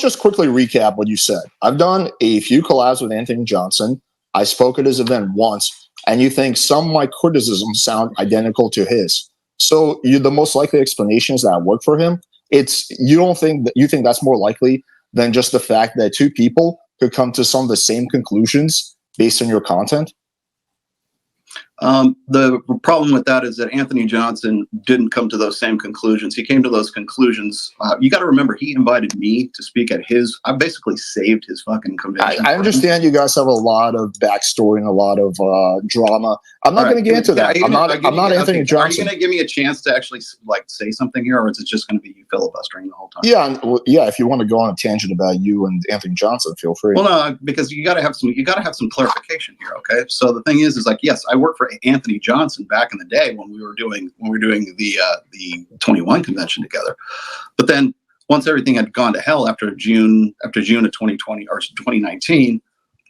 let's just quickly recap what you said. I've done a few collabs with Anthony Johnson. I spoke at his event once, and you think some of my criticisms sound identical to his. So the most likely explanation is that I work for him. You think that's more likely than just the fact that two people could come to some of the same conclusions based on your content? The problem with that is that Anthony Johnson didn't come to those same conclusions. He came to those conclusions. You got to remember, he invited me to speak at his. I basically saved his fucking convention. I understand you guys have a lot of backstory and a lot of drama. I'm not going to get into that. I'm not Anthony Johnson. Are you going to give me a chance to actually say something here, or is it just going to be you filibustering the whole time? Yeah. If you want to go on a tangent about you and Anthony Johnson, feel free. Well, no, because you got to have some clarification here. Okay, so the thing is yes, I work for Anthony Johnson back in the day when we were doing the 21 convention together, but then once everything had gone to hell after June of 2020 or 2019,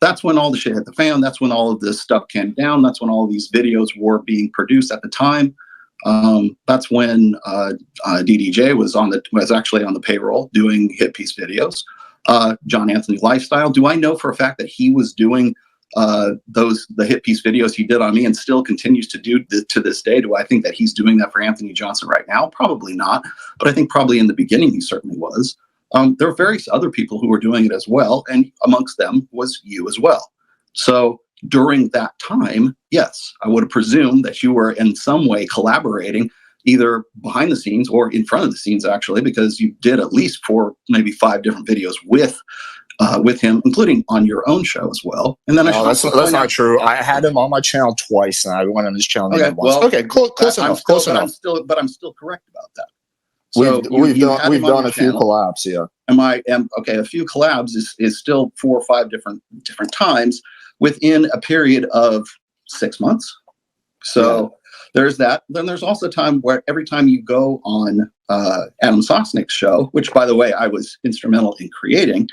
that's when all the shit hit the fan. That's when all of this stuff came down. That's when all of these videos were being produced at the time. That's when DDJ was actually on the payroll doing hit piece videos. John Anthony Lifestyle. Do I know for a fact that he was doing the hit piece videos he did on me and still continues to do to this day? Do I think that he's doing that for Anthony Johnson right now? Probably not, but I think probably in the beginning he certainly was. There are various other people who were doing it as well, and amongst them was you as well. So during that time, yes, I would presume that you were in some way collaborating, either behind the scenes or in front of the scenes, actually, because you did at least 4, maybe 5 different videos with him, including on your own show as well. And then that's not true. I had him on my channel twice, and I went on his channel once. Well, okay, close enough. I'm still correct about that. So we've done a few collabs, yeah. A few collabs is still 4 or 5 different times within a period of 6 months. So there's that. Then there's also time where every time you go on Adam Sosnick's show, which by the way I was instrumental in creating.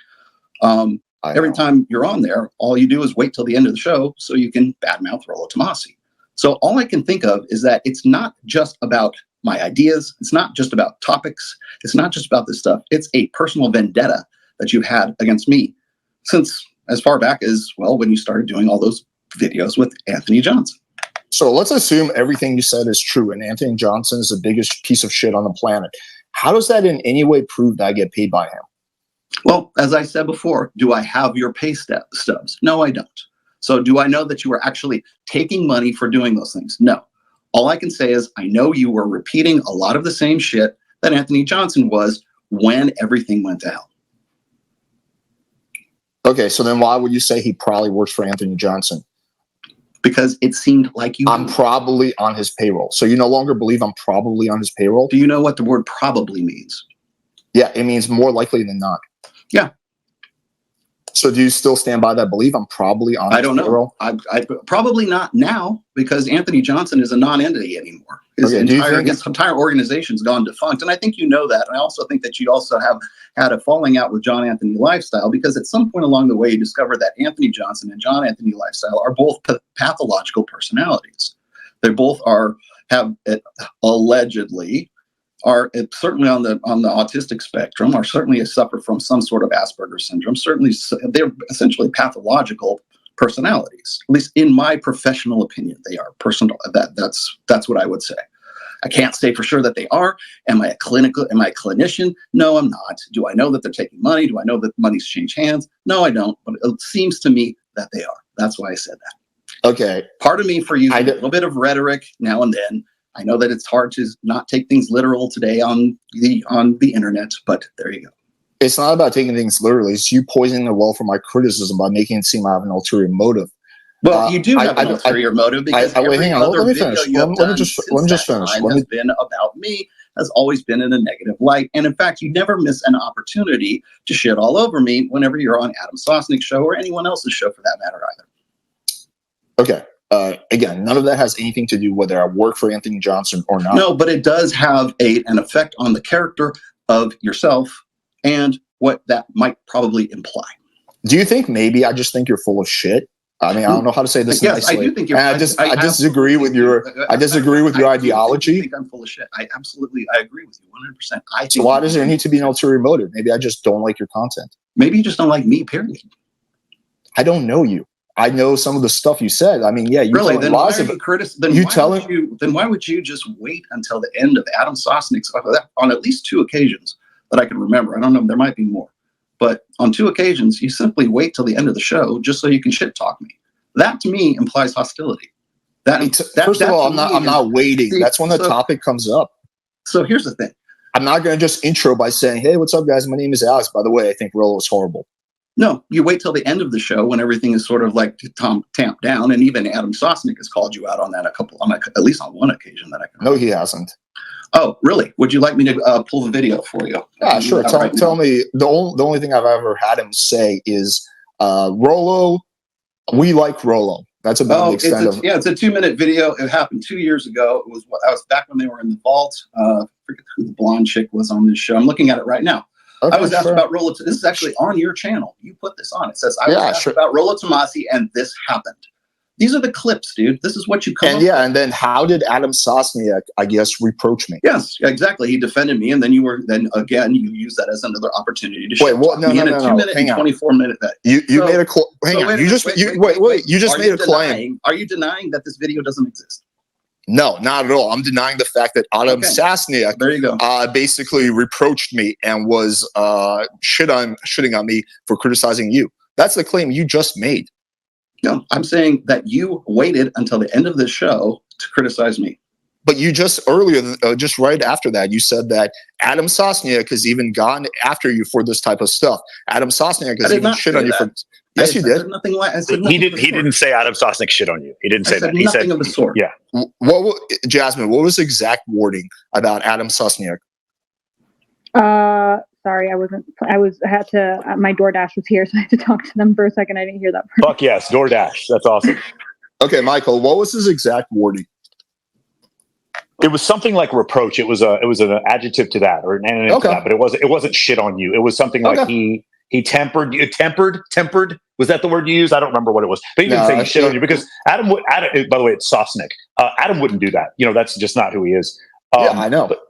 Every time you're on there, all you do is wait till the end of the show so you can badmouth Rollo Tomasi. So all I can think of is that it's not just about my ideas. It's not just about topics. It's not just about this stuff. It's a personal vendetta that you've had against me since as far back as, well, when you started doing all those videos with Anthony Johnson. So let's assume everything you said is true and Anthony Johnson is the biggest piece of shit on the planet. How does that in any way prove that I get paid by him? Well, as I said before, do I have your pay stubs? No, I don't. So do I know that you were actually taking money for doing those things? No. All I can say is I know you were repeating a lot of the same shit that Anthony Johnson was when everything went to hell. Okay, so then why would you say he probably works for Anthony Johnson? Because it seemed like I'm probably on his payroll. So you no longer believe I'm probably on his payroll? Do you know what the word probably means? Yeah, it means more likely than not. Yeah. So do you still stand by that belief? I'm probably on his payroll? I probably not now, because Anthony Johnson is a non-entity anymore. His entire organization's gone defunct. And I think you know that. And I also think that you also have had a falling out with John Anthony Lifestyle, because at some point along the way, you discovered that Anthony Johnson and John Anthony Lifestyle are both pathological personalities. They both have allegedly are certainly on the autistic spectrum, or certainly suffer from some sort of Asperger's syndrome. Certainly, they're essentially pathological personalities. At least in my professional opinion, they are personal. That's what I would say. I can't say for sure that they are. Am I a clinician? No, I'm not. Do I know that they're taking money? Do I know that money's changed hands? No, I don't. But it seems to me that they are. That's why I said that. Okay. Pardon me for using a little bit of rhetoric now and then. I know that it's hard to not take things literal today on the internet, but there you go. It's not about taking things literally. It's you poisoning the well for my criticism by making it seem I have an ulterior motive. Well, you do have an ulterior motive, because every other video you have done since that time has been about me, has always been in a negative light. And in fact, you never miss an opportunity to shit all over me whenever you're on Adam Sosnick's show, or anyone else's show for that matter either. Okay. Again, none of that has anything to do whether I work for Anthony Johnson or not. No, but it does have an effect on the character of yourself and what that might probably imply. Do you think maybe I just think you're full of shit? I mean, I don't know how to say this Yes, nicely. I do think you're. I disagree with your. I disagree with your ideology. I think I'm full of shit. I agree with you 100%. So why does there need to be an ulterior motive? Maybe I just don't like your content. Maybe you just don't like me. Period. I don't know you. I know some of the stuff you said. I mean, yeah, you really. Then why are you Then why would you just wait until the end of Adam Sosnick's on at least 2 occasions that I can remember? I don't know. There might be more. But on 2 occasions, you simply wait till the end of the show just so you can shit talk me. That to me implies hostility. First of all, I'm not waiting. See, that's when the topic comes up. So here's the thing. I'm not going to just intro by saying, "Hey, what's up, guys? My name is Alex. By the way, I think Rollo is horrible." No, you wait till the end of the show when everything is sort of like tamped down, and even Adam Sosnick has called you out on that at least on one occasion that I can. No, he hasn't. Oh, really? Would you like me to pull the video for you? Yeah, sure. Tell me. The only thing I've ever had him say is, "Rollo, we like Rollo." That's about the extent of. Yeah, it's a 2-minute video. It happened 2 years ago. I was back when they were in the vault. I forget who the blonde chick was on this show. I'm looking at it right now. Okay, I was asked about Rollo. This is actually on your channel. You put this on. It says I was asked about Rollo Tomasi, and this happened. These are the clips, dude. This is what you come. And then how did Adam Sosniak, I guess, reproach me? Yes, exactly. He defended me, and then you use that as another opportunity to wait. What? No. In a 2-minute and 24-minute. You made a hang on. You just made a claim. Are you denying that this video doesn't exist? No, not at all. I'm denying the fact that Adam Sosniak there you go. Basically reproached me and was shitting on me for criticizing you. That's the claim you just made. No, I'm saying that you waited until the end of the show to criticize me. But you just earlier, just right after that, you said that Adam Sosniak has even gone after you for this type of stuff. Adam Sosniak has even shit on you for. Yes, you did. He didn't say Adam Sosniak shit on you. He didn't say that. He said nothing of the sort. Yeah. Jasmine, what was the exact wording about Adam Sosniak? Sorry, I had to, my DoorDash was here, so I had to talk to them for a second. I didn't hear that part. Fuck yes, DoorDash. That's awesome. Okay, Michael, what was his exact wording? It was something like reproach. It was an adjective to that, or an adjective to that, but it wasn't shit on you. It was something like he tempered. Was that the word you used? I don't remember what it was. But he didn't say shit on you because Adam. By the way, it's Sosnick. Adam wouldn't do that. That's just not who he is. Yeah, I know. But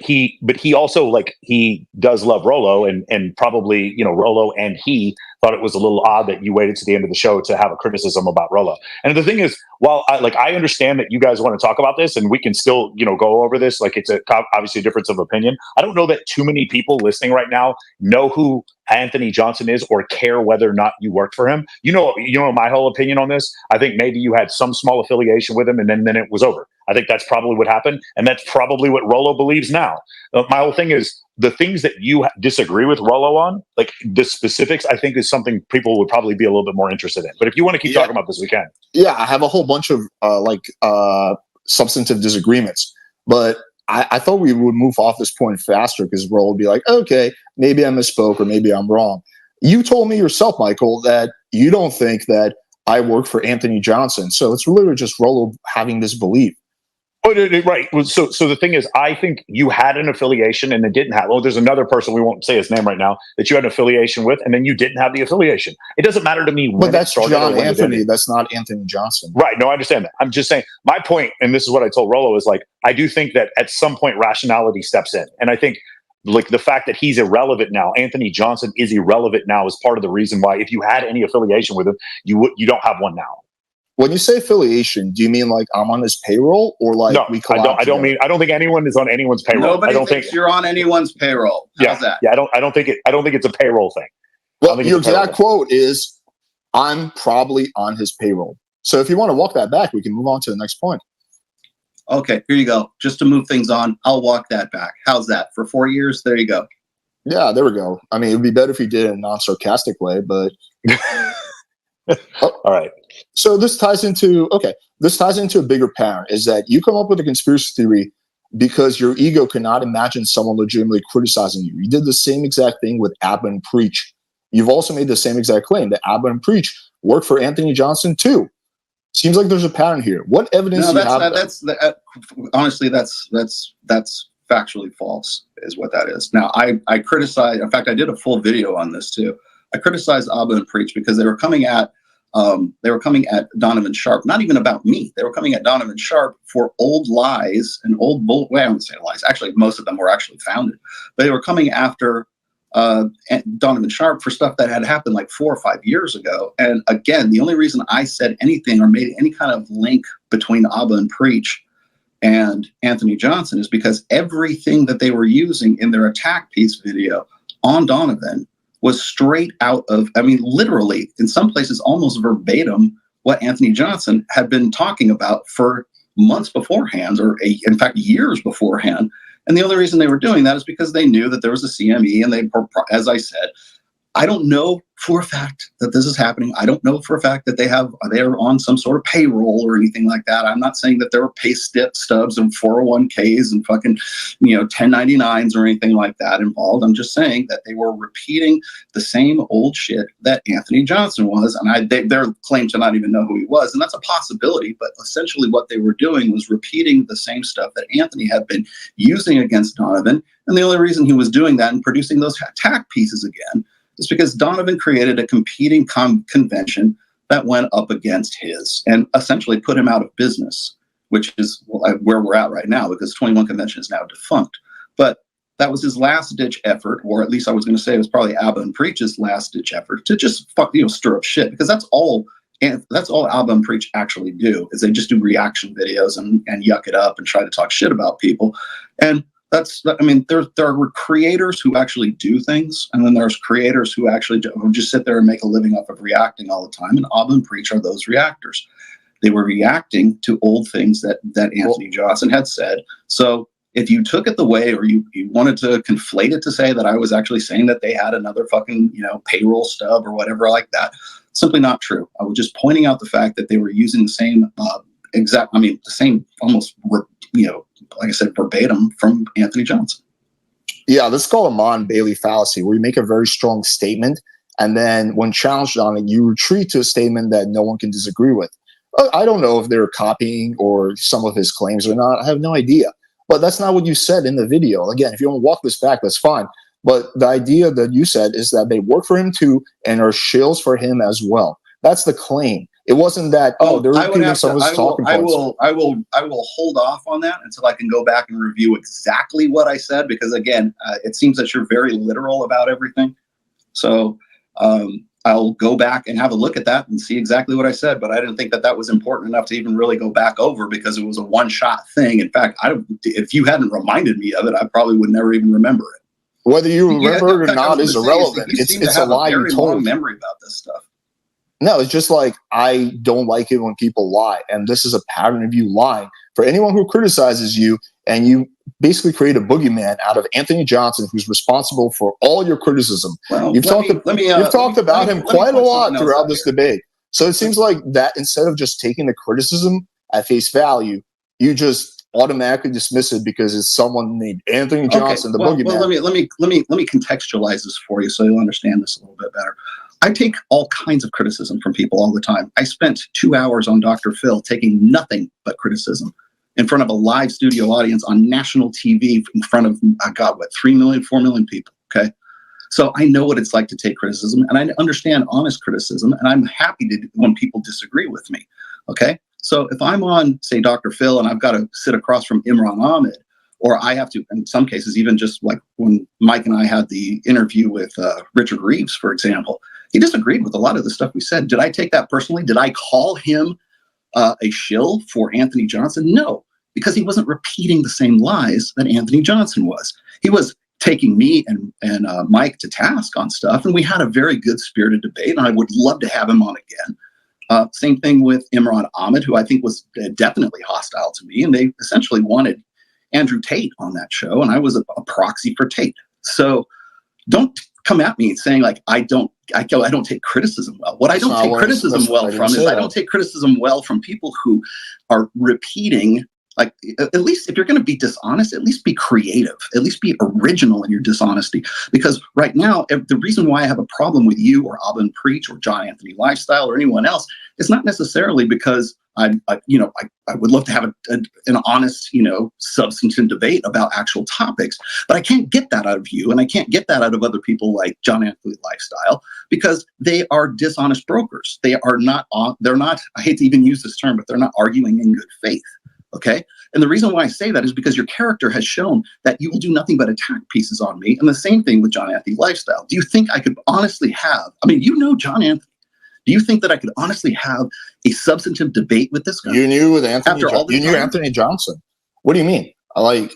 he also he does love Rollo and probably Rollo and he thought it was a little odd that you waited to the end of the show to have a criticism about Rollo. And the thing is, while I understand that you guys want to talk about this and we can still go over this, it's obviously a difference of opinion. I don't know that too many people listening right now know who Anthony Johnson is or care whether or not you worked for him. You know my whole opinion on this. I think maybe you had some small affiliation with him and then it was over. I think that's probably what happened, and that's probably what Rollo believes now. My whole thing is the things that you disagree with Rollo on, like the specifics, I think is something people would probably be a little bit more interested in. But if you want to keep talking about this, we can. Yeah, I have a whole bunch of substantive disagreements, but I thought we would move off this point faster because Rollo would be like, okay, maybe I misspoke or maybe I'm wrong. You told me yourself, Michael, that you don't think that I work for Anthony Johnson. So it's literally just Rollo having this belief. Oh, right. So the thing is, I think you had an affiliation and it didn't have. Well, there's another person, we won't say his name right now, that you had an affiliation with, and then you didn't have the affiliation. It doesn't matter to me. But that's John Anthony. That's not Anthony Johnson. Right. No, I understand that. I'm just saying my point, and this is what I told Rollo, is I do think that at some point rationality steps in, and I think the fact that he's irrelevant now, Anthony Johnson is irrelevant now, is part of the reason why if you had any affiliation with him, you don't have one now. When you say affiliation, do you mean I'm on his payroll or no, we collab? I don't think anyone is on anyone's payroll. Nobody thinks you're on anyone's payroll. How's that? Yeah, I don't think it's a payroll thing. Well, your exact quote is, "I'm probably on his payroll." So if you want to walk that back, we can move on to the next point. Okay, here you go. Just to move things on, I'll walk that back. How's that? For 4 years, there you go. Yeah, there we go. I mean, it would be better if you did it in a non-sarcastic way, but all right. So this ties into a bigger pattern, is that you come up with a conspiracy theory because your ego cannot imagine someone legitimately criticizing you. You did the same exact thing with Abba and Preach. You've also made the same exact claim that Abba and Preach work for Anthony Johnson too. Seems like there's a pattern here. What evidence do you have? Honestly, that's factually false, is what that is. Now, I criticize. In fact, I did a full video on this too. I criticized Abba and Preach because they were coming at They were coming at Donovan Sharp, not even about me. They were coming at Donovan Sharp for old lies and old bull. Well, I wouldn't say lies. Actually, most of them were actually founded. But they were coming after Donovan Sharp for stuff that had happened like 4 or 5 years ago. And again, the only reason I said anything or made any kind of link between Abba and Preach and Anthony Johnson is because everything that they were using in their attack piece video on Donovan was straight out of, I mean, literally, in some places, almost verbatim, what Anthony Johnson had been talking about for months beforehand, or in fact, years beforehand. And the only reason they were doing that is because they knew that there was a CME, and they, as I said, I don't know for a fact that this is happening. I don't know for a fact that they're on some sort of payroll or anything like that. I'm not saying that there were pay stubs and 401ks and fucking, 1099s or anything like that involved. I'm just saying that they were repeating the same old shit that Anthony Johnson was. And their claim to not even know who he was. And that's a possibility. But essentially what they were doing was repeating the same stuff that Anthony had been using against Donovan. And the only reason he was doing that and producing those attack pieces again is because Donovan created a competing convention that went up against his and essentially put him out of business, which is where we're at right now, because 21 Convention is now defunct. But that was his last-ditch effort, or at least I was going to say it was probably Abba and Preach's last-ditch effort to just stir up shit, because that's all Abba and Preach actually do, is they just do reaction videos and yuck it up and try to talk shit about people. And there are creators who actually do things, and then there's creators who actually who just sit there and make a living off of reacting all the time. And Abba and Preach are those reactors. They were reacting to old things that Anthony Johnson had said. So if you took it the way, or you wanted to conflate it to say that I was actually saying that they had another fucking payroll stub or whatever like that, simply not true. I was just pointing out the fact that they were using the same the same almost like I said, verbatim from Anthony Johnson. Yeah, this is called a Mon-Bailey fallacy, where you make a very strong statement, and then when challenged on it, you retreat to a statement that no one can disagree with. I don't know if they're copying or some of his claims or not. I have no idea. But that's not what you said in the video. Again, if you want to walk this back, that's fine. But the idea that you said is that they work for him too and are shills for him as well. That's the claim. It wasn't that, they're repeating some of his talking points. I will hold off on that until I can go back and review exactly what I said, because again, it seems that you're very literal about everything. So I'll go back and have a look at that and see exactly what I said. But I didn't think that was important enough to even really go back over, because it was a one-shot thing. In fact, if you hadn't reminded me of it, I probably would never even remember it. Whether you remember it or not is irrelevant. It's a lie you told. Long memory about this stuff. No, it's just like, I don't like it when people lie. And this is a pattern of you lying. For anyone who criticizes you, and you basically create a boogeyman out of Anthony Johnson, who's responsible for all your criticism. Well, you've talked about him quite a lot throughout this debate. So it seems like that instead of just taking the criticism at face value, you just automatically dismiss it because it's someone named Anthony Johnson, boogeyman. Well, let me contextualize this for you so you'll understand this a little bit better. I take all kinds of criticism from people all the time. I spent 2 hours on Dr. Phil taking nothing but criticism in front of a live studio audience on national TV in front of, 3 million, 4 million people, okay? So I know what it's like to take criticism, and I understand honest criticism, and I'm happy when people disagree with me, okay? So if I'm on, say, Dr. Phil, and I've got to sit across from Imran Ahmed, or I have to, in some cases, even just like when Mike and I had the interview with Richard Reeves, for example, he disagreed with a lot of the stuff we said. Did I take that personally? Did I call him a shill for Anthony Johnson? No, because he wasn't repeating the same lies that Anthony Johnson was. He was taking me and Mike to task on stuff, and we had a very good spirited debate, and I would love to have him on again. Same thing with Imran Ahmed, who I think was definitely hostile to me, and they essentially wanted Andrew Tate on that show, and I was a proxy for Tate. So don't come at me saying like I don't take criticism well. What I don't take criticism well from is I don't take criticism well from people who are repeating Like, at least if you're going to be dishonest, at least be creative, at least be original in your dishonesty. Because right now, the reason why I have a problem with you or Alvin Preach or John Anthony Lifestyle or anyone else is not necessarily because I would love to have an honest, substantive debate about actual topics, but I can't get that out of you, and I can't get that out of other people like John Anthony Lifestyle, because they are dishonest brokers. They're not, I hate to even use this term, but they're not arguing in good faith. Okay. And the reason why I say that is because your character has shown that you will do nothing but attack pieces on me. And the same thing with John Anthony Lifestyle. Do you think I could honestly have, John Anthony, do you think that I could honestly have a substantive debate with this guy? You knew with Anthony. You knew Anthony Johnson. What do you mean? I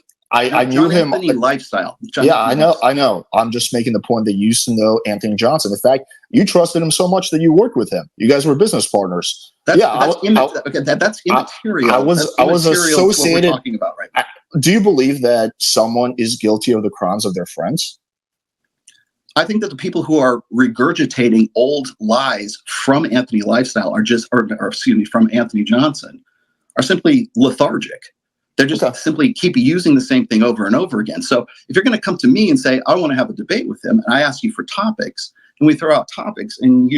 knew him. Anthony Lifestyle. I know. I'm just making the point that you used to know Anthony Johnson. In fact, you trusted him so much that you worked with him. You guys were business partners. That's immaterial. I was associated. What we're talking about right now. Do you believe that someone is guilty of the crimes of their friends? I think that the people who are regurgitating old lies from Anthony Lifestyle from Anthony Johnson are simply lethargic. They're just simply keep using the same thing over and over again. So if you're going to come to me and say, I want to have a debate with him, and I ask you for topics, and we throw out topics, and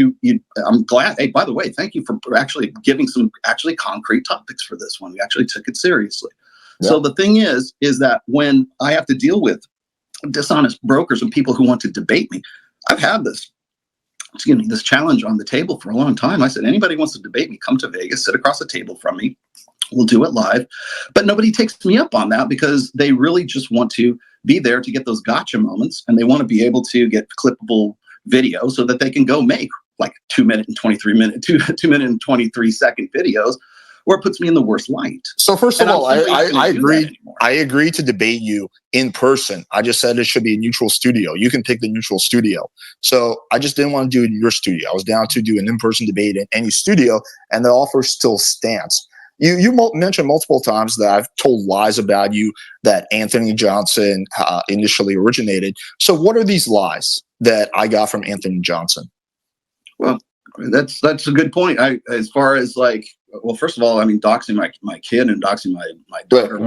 I'm glad. Hey, by the way, thank you for actually giving some concrete topics for this one. We actually took it seriously. Yeah. So the thing is that when I have to deal with dishonest brokers and people who want to debate me, I've had this challenge on the table for a long time. I said, anybody wants to debate me, come to Vegas, sit across the table from me. We'll do it live. But nobody takes me up on that because they really just want to be there to get those gotcha moments, and they want to be able to get clippable video so that they can go make like 2 minute and 23 second videos, where it puts me in the worst light. So first of all, I agree. I agree to debate you in person. I just said it should be a neutral studio. You can pick the neutral studio. So I just didn't want to do it in your studio. I was down to do an in-person debate in any studio, and the offer still stands. You mentioned multiple times that I've told lies about you that Anthony Johnson initially originated. So what are these lies that I got from Anthony Johnson? Well, that's a good point. As far as first of all, doxing my kid and doxing my daughter.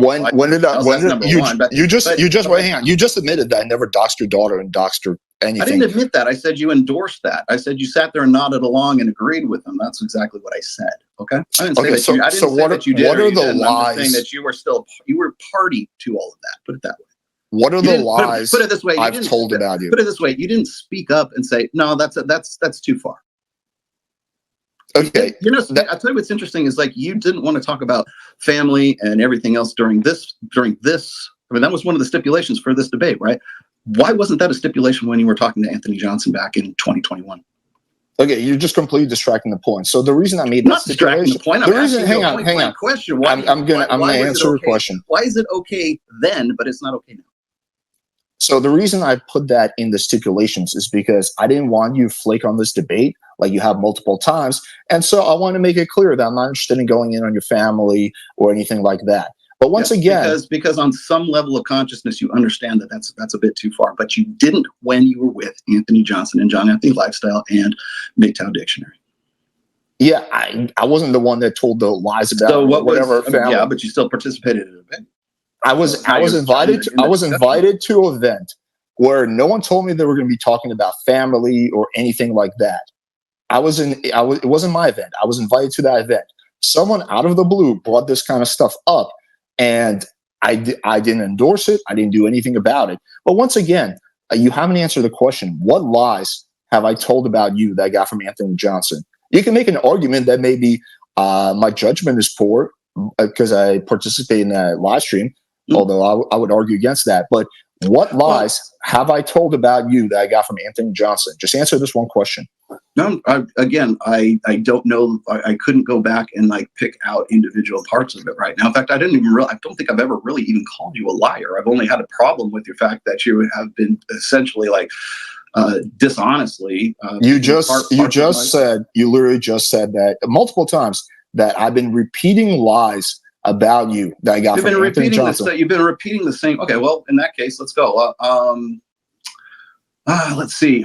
You just admitted that I never doxed your daughter and doxed her anything. I didn't admit that. I said you endorsed that. I said you sat there and nodded along and agreed with them. That's exactly what I said. Okay. I didn't say that you did. What are the lies? I'm just saying that you were party to all of that. Put it that way. What are the lies? Put it this way. I've told about you. Put it this way. You didn't speak up and say, no, that's too far. Okay. I'll tell you what's interesting is you didn't want to talk about family and everything else during this. That was one of the stipulations for this debate, right? Why wasn't that a stipulation when you were talking to Anthony Johnson back in 2021? Okay, you're just completely distracting the point. So the reason I made that distracting the point. Hang on. Question. I'm gonna answer your question. Why is it okay then, but it's not okay now? So the reason I put that in the stipulations is because I didn't want you to flake on this debate like you have multiple times. And so I want to make it clear that I'm not interested in going in on your family or anything like that. But once again, because on some level of consciousness, you understand that that's a bit too far, but you didn't when you were with Anthony Johnson and John Anthony Lifestyle and MGTOW Dictionary. Yeah, I wasn't the one that told the lies about family. Yeah, but you still participated in an event. I was invited to an event where no one told me they were going to be talking about family or anything like that. It wasn't my event. I was invited to that event. Someone out of the blue brought this kind of stuff up, and I didn't endorse it. I didn't do anything about it. But once again, you haven't answered the question. What lies have I told about you that I got from Anthony Johnson? You can make an argument that maybe my judgment is poor because I participate in that live stream, although I would argue against that. But what lies have I told about you that I got from Anthony Johnson? Just answer this one question. No, I don't know. I couldn't go back and pick out individual parts of it right now. In fact, I don't think I've ever really even called you a liar. I've only had a problem with your fact that you have been essentially dishonestly. You literally just said that multiple times that I've been repeating lies about you that I got from Anthony Johnson. You've been repeating the same. Okay, well, in that case, let's go. Let's see.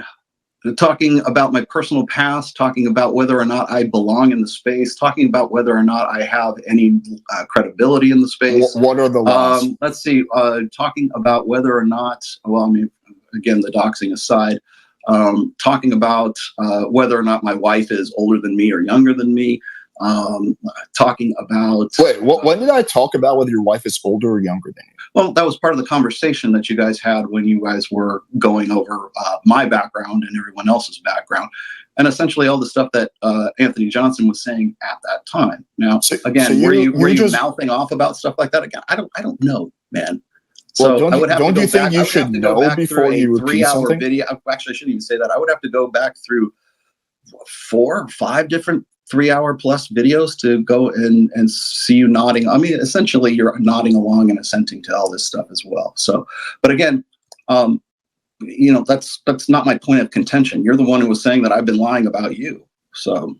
talking about my personal past, talking about whether or not I belong in the space, talking about whether or not I have any credibility in the space. What are the lies? Let's see. Talking about whether or not, well, I mean, again, the doxing aside, talking about whether or not my wife is older than me or younger than me. Talking about... Wait, when did I talk about whether your wife is older or younger than you? Well, that was part of the conversation that you guys had when you guys were going over my background and everyone else's background, and essentially all the stuff that Anthony Johnson was saying at that time. Now, again, were you mouthing off about stuff like that again? I don't know, man. Well, So don't you think you should know before you repeat something? Video. Actually, I shouldn't even say that. I would have to go back through 4 or 5 different 3-hour plus videos to go and see you nodding. I mean, essentially you're nodding along and assenting to all this stuff as well. So, but again, you know, that's not my point of contention. You're the one who was saying that I've been lying about you. So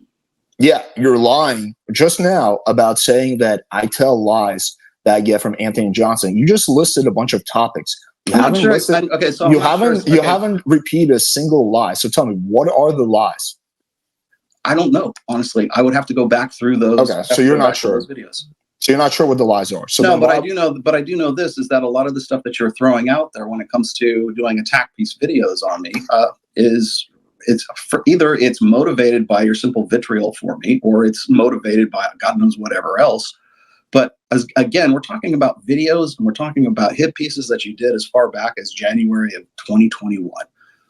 yeah, you're lying just now about saying that I tell lies that I get from Anthony Johnson. You just listed a bunch of topics. You haven't repeated a single lie. So tell me, what are the lies? I don't know, honestly. I would have to go back through those. Okay, so you're not sure. Those videos. So you're not sure what the lies are. So no, but I do know. But I do know this is that a lot of the stuff that you're throwing out there when it comes to doing attack piece videos on me it's motivated by your simple vitriol for me, or it's motivated by God knows whatever else. But again, we're talking about videos and we're talking about hit pieces that you did as far back as January of 2021.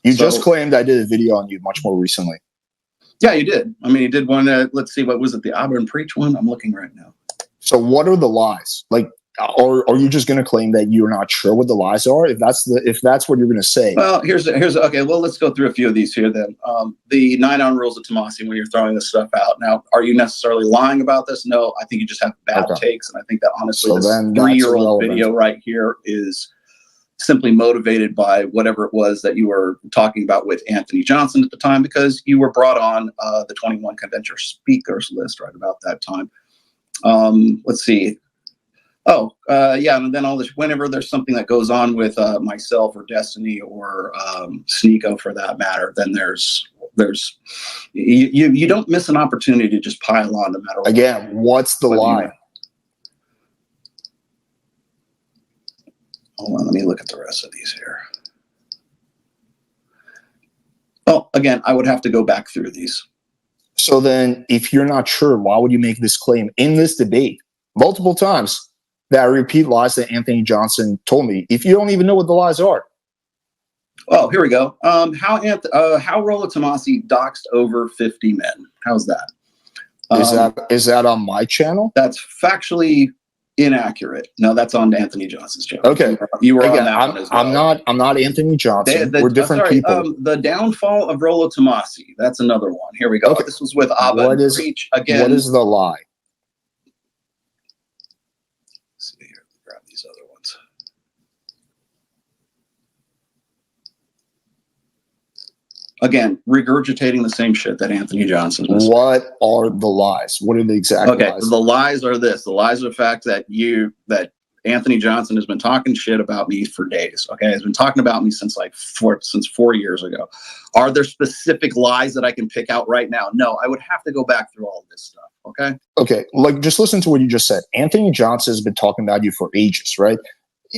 You just claimed I did a video on you much more recently. Yeah, you did. I mean, you did one. Let's see, what was it? The Auburn Preach one? I'm looking right now. So what are the lies? Like, or are you just going to claim that you're not sure what the lies are? If that's what you're going to say. Well, here's okay. Well, let's go through a few of these here then. The 9 rules of Tomasi when you're throwing this stuff out. Now, are you necessarily lying about this? No, I think you just have bad takes, and I think that honestly, so this 3-year-old video right here is simply motivated by whatever it was that you were talking about with Anthony Johnson at the time, because you were brought on the 21 convention speakers list right about that time. Let's see. Yeah, and then all this, whenever there's something that goes on with myself or Destiny or Sneeko for that matter, then there's you don't miss an opportunity to just pile on no matter what. Again, what's the lie? Hold on, let me look at the rest of these here. Well, again, I would have to go back through these. So then, if you're not sure, why would you make this claim in this debate multiple times that I repeat lies that Anthony Johnson told me if you don't even know what the lies are? Oh, here we go. How Rollo Tomasi doxed over 50 men. How's that? Is that on my channel? That's factually inaccurate. No, that's on Anthony Johnson's channel. Okay, you were on that one as well. I'm not Anthony Johnson. We're different people. The downfall of Rollo Tomasi. That's another one. Here we go. Okay. This was with Abba Preach again. What is the lie? Let's see here. Grab these other ones. Again, regurgitating the same shit that Anthony Johnson was. What are the lies? What are the exact lies? Okay, the lies are this. The lies are the fact that Anthony Johnson has been talking shit about me for days. Okay, he's been talking about me since 4 years ago. Are there specific lies that I can pick out right now? No, I would have to go back through all of this stuff. Okay. Okay, like just listen to what you just said. Anthony Johnson has been talking about you for ages, right?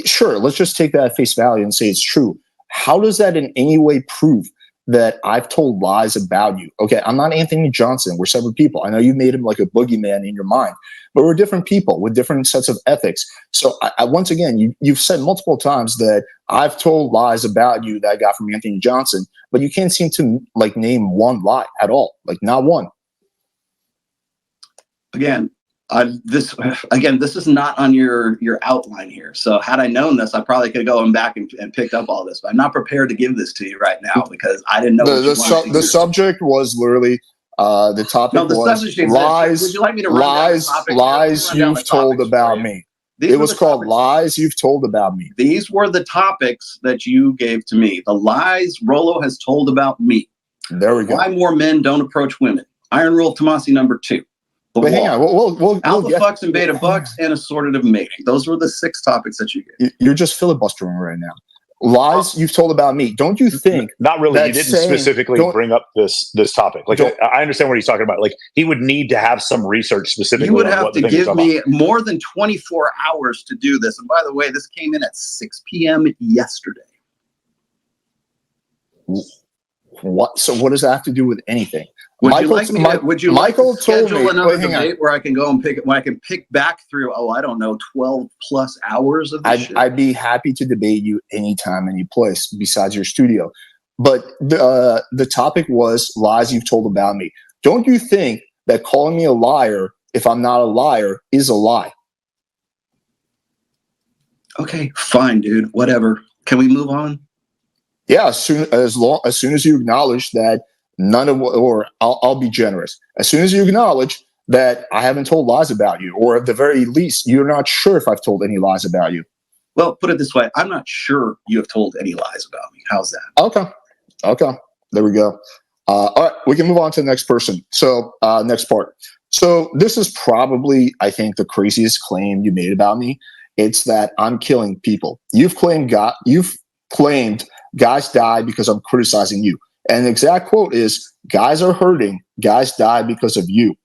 Sure, let's just take that at face value and say it's true. How does that in any way prove that I've told lies about you? Okay, I'm not Anthony Johnson. We're separate people. I know you made him like a boogeyman in your mind, but we're different people with different sets of ethics. So I once again, you've said multiple times that I've told lies about you that I got from Anthony Johnson, but you can't seem to like name one lie at all, like not one. Again, this is not on your outline here. So had I known this, I probably could have gone back and picked up all this. But I'm not prepared to give this to you right now because I didn't know. The subject was literally the topic was lies. Would you like me to run lies you've told about me? It was called lies you've told about me. These were the topics that you gave to me. The lies Rollo has told about me. There we go. Why more men don't approach women. Iron Rule of Tomasi number 2. But hang on, we'll alpha fucks and beta bucks and assortative mating. Those were the 6 topics that you gave. You're just filibustering right now. lies you've told about me. Don't you think? Not really. that You didn't saying- specifically don't- bring up this topic. Like, I understand what he's talking about. Like, he would need to have some research specifically. You would on have what to the thing he's give talking me more than 24 hours to do this. And by the way, this came in at 6 p.m. yesterday. What? So what does that have to do with anything? Would Michael- you like me? Mi- Would you Michael like to schedule told me- another wait, hang on. debate where I can go and pick? When I can pick back through? Oh, I don't know, 12 plus hours of this shit. I'd be happy to debate you anytime, any place besides your studio. But the topic was lies you've told about me. Don't you think that calling me a liar, if I'm not a liar, is a lie? Okay, fine, dude. Whatever. Can we move on? Yeah, as soon as you acknowledge that I'll be generous. As soon as you acknowledge that I haven't told lies about you, or at the very least, you're not sure if I've told any lies about you. Well, put it this way. I'm not sure you have told any lies about me. How's that? Okay. There we go. All right, we can move on to the next person. So next part. So this is probably, I think, the craziest claim you made about me. It's that I'm killing people. You've claimed guys die because I'm criticizing you. And the exact quote is, guys are hurting, guys die because of you.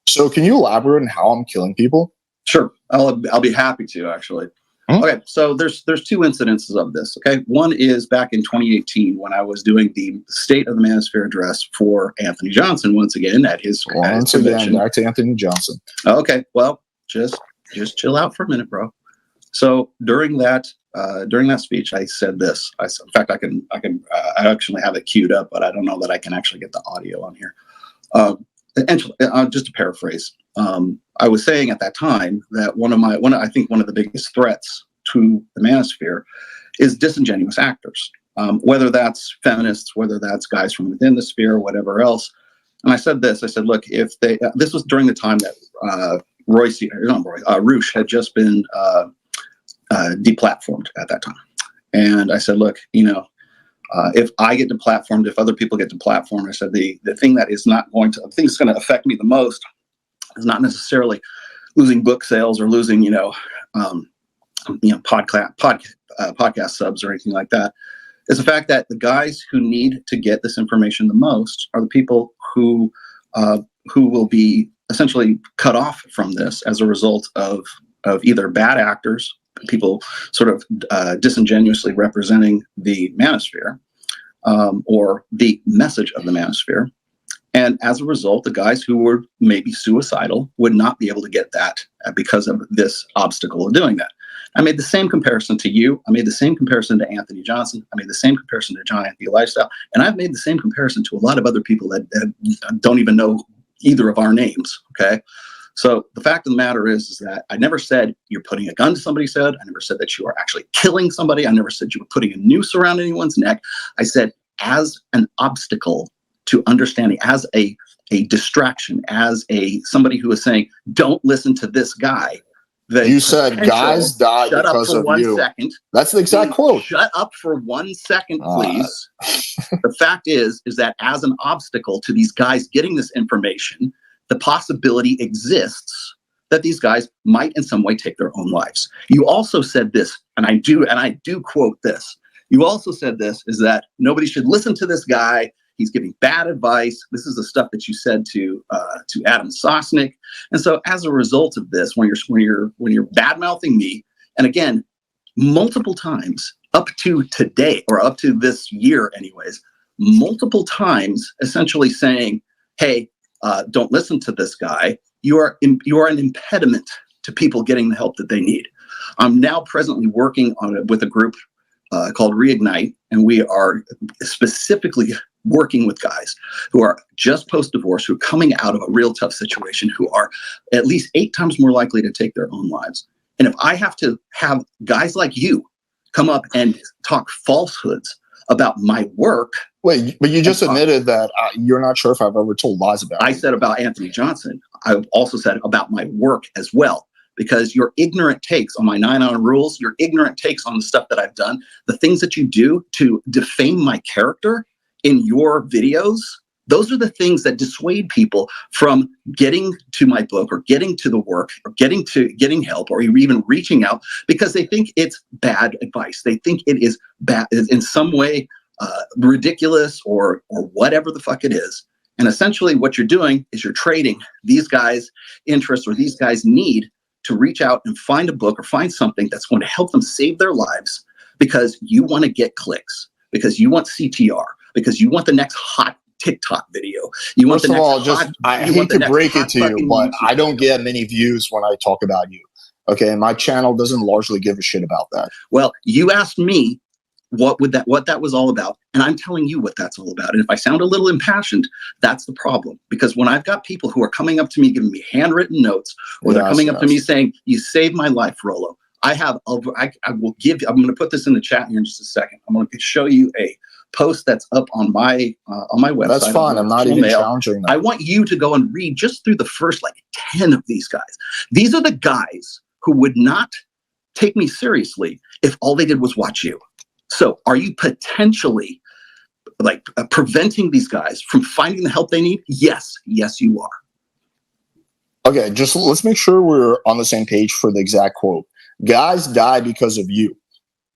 So can you elaborate on how I'm killing people? Sure. I'll be happy to, actually. Okay, so there's two incidences of this. Okay, one is back in 2018 when I was doing the State of the Manosphere address for Anthony Johnson once again at his convention. Back to Anthony Johnson. Okay, well, just chill out for a minute, bro. So during that speech, I said this. In fact, I actually have it queued up, but I don't know that I can actually get the audio on here. Just to paraphrase, I was saying at that time that one of the biggest threats to the manosphere is disingenuous actors, whether that's feminists, whether that's guys from within the sphere, whatever else. And I said this. I said, look, if this was during the time that Roosh had just been deplatformed at that time. And I said, look, if I get deplatformed, if other people get deplatformed, I said the thing that's going to affect me the most is not necessarily losing book sales or losing podcast subs or anything like that. It's the fact that the guys who need to get this information the most are the people who will be essentially cut off from this as a result of either bad actors, people sort of disingenuously representing the manosphere or the message of the manosphere. And as a result, the guys who were maybe suicidal would not be able to get that because of this obstacle of doing that. I made the same comparison to you. I made the same comparison to Anthony Johnson. I made the same comparison to John Anthony Lifestyle. And I've made the same comparison to a lot of other people that don't even know either of our names. Okay. So the fact of the matter is that I never said you're putting a gun to somebody's head. I never said that you are actually killing somebody. I never said you were putting a noose around anyone's neck. I said as an obstacle to understanding, as a distraction, as somebody who is saying, don't listen to this guy. You said guys die because of you. Shut up for 1 second. That's the exact quote. Shut up for 1 second, please. The fact is that as an obstacle to these guys getting this information, the possibility exists that these guys might in some way take their own lives. You also said this, and I do quote this. You also said this, is that nobody should listen to this guy. He's giving bad advice. This is the stuff that you said to Adam Sosnick. And so as a result of this, when you're bad-mouthing me, and again, multiple times up to today, or up to this year anyways, multiple times essentially saying, hey, don't listen to this guy. You are an impediment to people getting the help that they need. I'm now presently working on it with a group called Reignite, and we are specifically working with guys who are just post-divorce, who are coming out of a real tough situation, who are at least 8 times more likely to take their own lives. And if I have to have guys like you come up and talk falsehoods about my work. Wait, but you just admitted that you're not sure if I've ever told lies about you. I said about Anthony Johnson. I've also said about my work as well, because your ignorant takes on my 9-hour rules, your ignorant takes on the stuff that I've done, the things that you do to defame my character in your videos Those are the things that dissuade people from getting to my book or getting to the work or getting help or even reaching out, because they think it's bad advice. They think it is bad in some way, ridiculous or whatever the fuck it is. And essentially what you're doing is you're trading these guys' interests or these guys' need to reach out and find a book or find something that's going to help them save their lives, because you want to get clicks, because you want CTR, because you want the next hot TikTok video. You want First of all, I hate to break it to you, but I don't get many views when I talk about you. Okay, and my channel doesn't largely give a shit about that. Well, you asked me what that was all about, and I'm telling you what that's all about. And if I sound a little impassioned, that's the problem. Because when I've got people who are coming up to me giving me handwritten notes, or they're coming up to me saying, "You saved my life, Rollo." I'm going to put this in the chat here in just a second. I'm going to show you a post that's up on my website. That's fine. I'm not even challenging that. I want you to go and read just through the first 10 of these guys. These are the guys who would not take me seriously if all they did was watch you. So are you potentially preventing these guys from finding the help they need? Yes, you are. Okay, just let's make sure we're on the same page for the exact quote. Guys die because of you.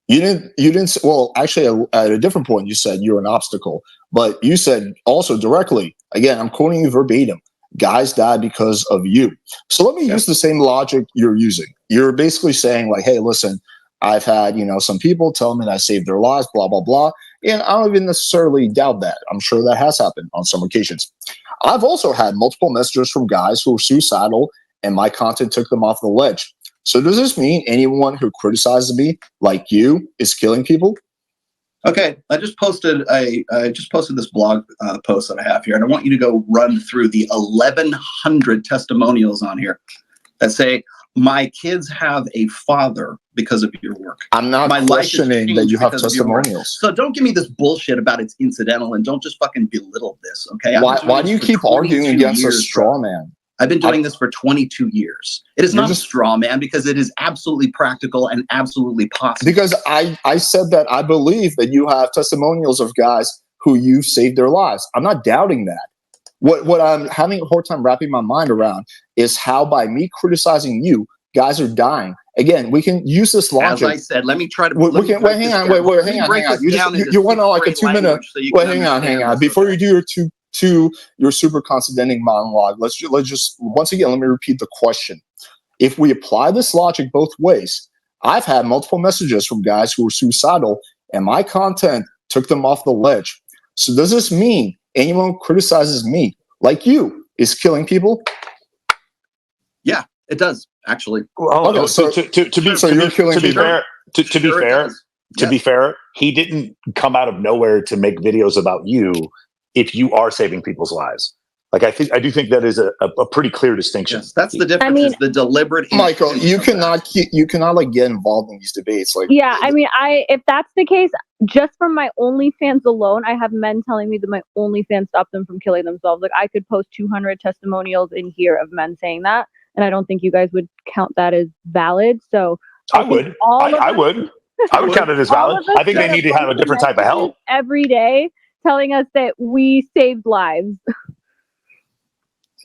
You didn't, well, actually at a different point, you said you're an obstacle, but you said also directly, again, I'm quoting you verbatim, guys die because of you. So let me use the same logic you're using. You're basically saying hey, listen, I've had, some people tell me that I saved their lives, blah, blah, blah. And I don't even necessarily doubt that. I'm sure that has happened on some occasions. I've also had multiple messages from guys who were suicidal and my content took them off the ledge. So does this mean anyone who criticizes me like you is killing people? Okay, I just posted this blog post that I have here, and I want you to go run through the 1,100 testimonials on here that say, my kids have a father because of your work. I'm not questioning that you have testimonials. So don't give me this bullshit about it's incidental, and don't just fucking belittle this, okay? Why do you keep arguing against a straw man? I've been doing this for 22 years. It is not a straw man, because it is absolutely practical and absolutely possible. Because I said that I believe that you have testimonials of guys who you've saved their lives. I'm not doubting that. What I'm having a hard time wrapping my mind around is how by me criticizing you, guys are dying. Again, we can use this logic. As I said, let me try to. Hang on. You went on a 2 minute. Hang on. Before you do your super condescending monologue, let's just once again let me repeat the question. If we apply this logic both ways, I've had multiple messages from guys who were suicidal, and my content took them off the ledge. So does this mean anyone who criticizes me like you is killing people? Yeah, it does actually. Okay, so to be fair, he didn't come out of nowhere to make videos about you. If you are saving people's lives, I do think that is a pretty clear distinction. Yes, that's the difference. Is the deliberate. Michael, you cannot get involved in these debates. If that's the case, just from my OnlyFans alone, I have men telling me that my OnlyFans stopped them from killing themselves. I could post 200 testimonials in here of men saying that, and I don't think you guys would count that as valid. So I would count it as valid. I think they need to have a different type of help every day, telling us that we saved lives.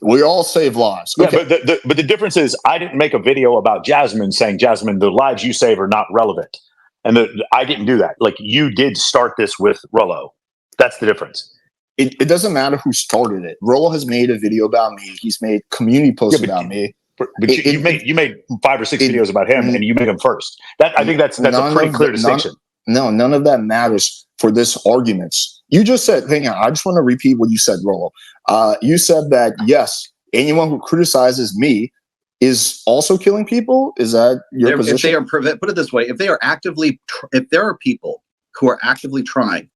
We all save lives. Okay. Yeah, but the difference is I didn't make a video about Jasmine saying, Jasmine, the lives you save are not relevant. And I didn't do that. You did start this with Rollo. That's the difference. It doesn't matter who started it. Rollo has made a video about me. He's made community posts about me. But you made 5 or 6 videos about him, and you made him first. I think that's a pretty clear distinction. None of that matters for this arguments. You just said, hang on, I just want to repeat what you said, Rollo. You said that, yes, anyone who criticizes me is also killing people. Is that your position? Put it this way, if there are people who are actively trying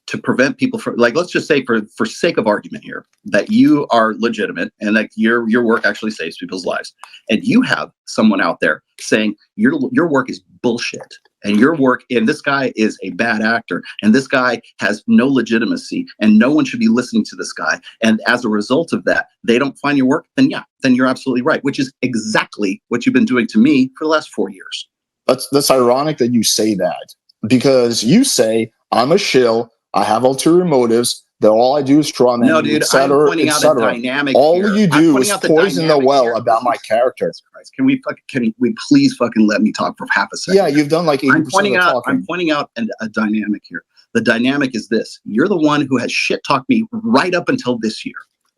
to prevent people from, let's just say for sake of argument here, that you are legitimate and that your work actually saves people's lives, and you have someone out there saying your work is bullshit, and and this guy is a bad actor, and this guy has no legitimacy, and no one should be listening to this guy, and as a result of that, they don't find your work, then you're absolutely right, which is exactly what you've been doing to me for the last 4 years. That's ironic that you say that, because you say I'm a shill, I have ulterior motives, that all I do is straw man, No, dude, I'm pointing out a dynamic All here. you do is the poison the well about my character. Can we please fucking let me talk for half a second? Yeah, you've done like 80% of the talking. I'm pointing out a dynamic here. The dynamic is this. You're the one who has shit talked me right up until this year.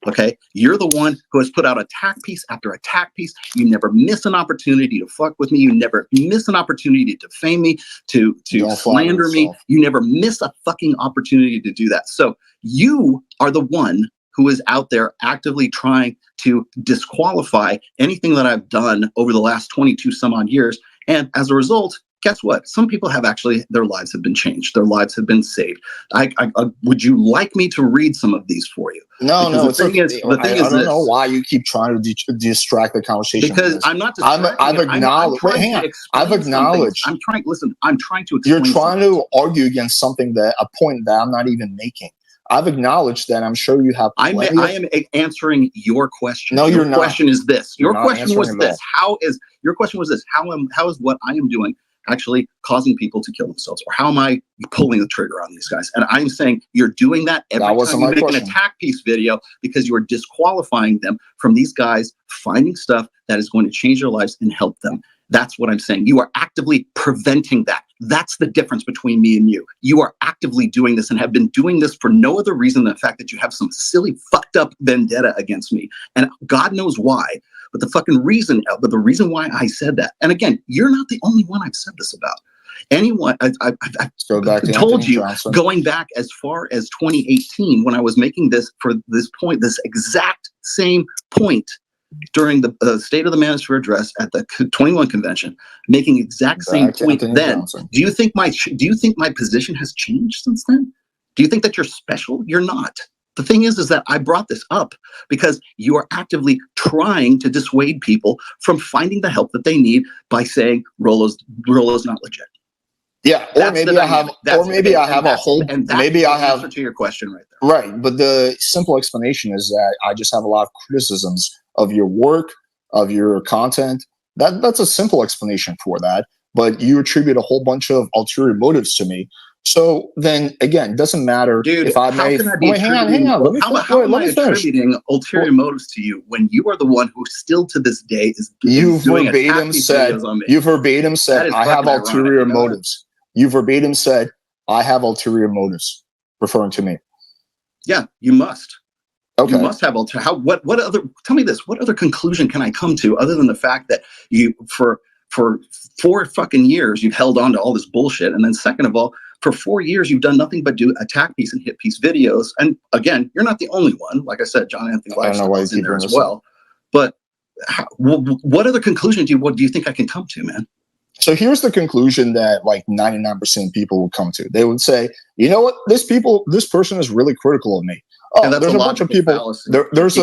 Okay, you're the one who has put out attack piece after attack piece. You never miss an opportunity to fuck with me. You never miss an opportunity to defame me, to slander me. You never miss a fucking opportunity to do that. So you are the one who is out there actively trying to disqualify anything that I've done over the last 22 some odd years. And as a result, guess what? Some people have actually, their lives have been changed. Their lives have been saved. Would you like me to read some of these for you? No, because no. The thing is, I don't know why you keep trying to distract the conversation. Because I'm not distracting. I've acknowledged. Wait, hang on. I've acknowledged. I'm trying to explain. You're trying to argue against a point that I'm not even making. I've acknowledged that. I'm sure you have. I am answering your question. No, you're not. Your question is this. Your question was this. Your question was this. How is what I am doing actually causing people to kill themselves, or how am I pulling the trigger on these guys? And I'm saying you're doing that every time you make an attack piece video, because you are disqualifying them from these guys finding stuff that is going to change their lives and help them. That's what I'm saying. You are actively preventing that. That's the difference between me and you. You are actively doing this and have been doing this for no other reason than the fact that you have some silly fucked up vendetta against me. And God knows why. But the reason why I said that, and again, you're not the only one I've said this about. Anyone, I've told you, going back as far as 2018, when I was making this for this point, this exact same point during the State of the Manosphere address at the 21 convention, making exact same point then. Do you think my position has changed since then? Do you think that you're special? You're not. The thing is that I brought this up because you are actively trying to dissuade people from finding the help that they need by saying Rollo's not legit. Yeah, or maybe I have a whole. Maybe I have answer to your question right there. Right, but the simple explanation is that I just have a lot of criticisms of your work, of your content. That's a simple explanation for that. But you attribute a whole bunch of ulterior motives to me. So then again, it doesn't matter. Dude, if I may. Wait, hang on. How am I attributing ulterior motives to you when you are the one who still to this day is doing verbatim said on me? You verbatim said I have ulterior motives. You verbatim said I have ulterior motives, referring to me. Yeah, you must. Okay. You must have what other? Tell me this. What other conclusion can I come to other than the fact that you for 4 fucking years you've held on to all this bullshit, and then second of all, for 4 years you've done nothing but do attack piece and hit piece videos. And again, you're not the only one. Like I said, John Anthony Lifestyle is in there as well. But what other conclusion do you think I can come to, man? So here's the conclusion that like 99% of people would come to. They would say, you know what, this person is really critical of me. Oh, there's a bunch of people. There's